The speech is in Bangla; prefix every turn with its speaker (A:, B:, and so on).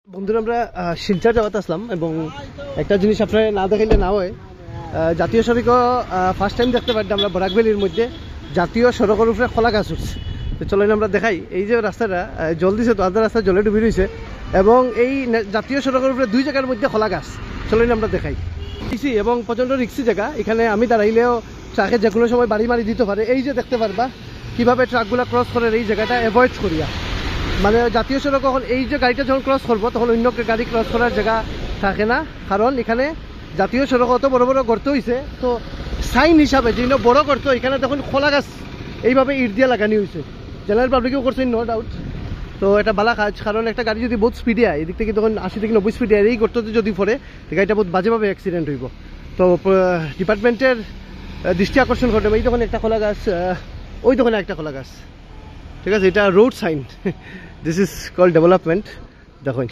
A: বন্ধুরা আমরা শিলচর যাওয়াতে আসলাম এবং একটা জিনিস আপনারা না দেখাইলে না হয় জাতীয় সড়ক ফার্স্ট টাইম দেখতে পারি আমরা বরাকভ্যালির মধ্যে জাতীয় সড়কের উপরে খোলা গাছ উঠছে। তো চলেন আমরা দেখাই এই যে রাস্তাটা জল দিছে তো আধা রাস্তা জলে ডুবি রয়েছে এবং এই জাতীয় সড়কের উপরে দুই জায়গার মধ্যে খোলা গাছ। চলেন আমরা দেখাই এবং প্রচণ্ড রিক্সি জায়গা। এখানে আমি দাঁড়াইলেও ট্রাকে যে কোনো সময় বাড়ি মারি দিতে পারে। এই যে দেখতে পারবা কীভাবে ট্রাকগুলো ক্রস করে এই জায়গাটা অ্যাভয়েড করিয়া, মানে জাতীয় সড়ক এখন এই যে গাড়িটা যখন ক্রস করবো তখন অন্য গাড়ি ক্রস করার জায়গা থাকে না, কারণ এখানে জাতীয় সড়ক অত বড় বড় গর্ত হয়েছে। তো সাইন হিসাবে যে বড় গর্ত এখানে তখন খোলা গাছ এইভাবে ইট দিয়ে লাগানি হয়েছে। জেনারেল পাবলিকেও করছে নো ডাউট। তো এটা ভালো কাজ, কারণ একটা গাড়ি যদি বহুত স্পিডে আয় এদিক থেকে তখন 80 থেকে 90 স্পিডে আয় এই গর্ততে যদি পড়ে গাড়িটা বহুত বাজেভাবে অ্যাক্সিডেন্ট হইব। তো ডিপার্টমেন্টের দৃষ্টি আকর্ষণ করতে এই তখন একটা খোলা গাছ, ওই দোকানে একটা খোলা গাছ, ঠিক আছে। এটা road sign, this is called development. দেখুন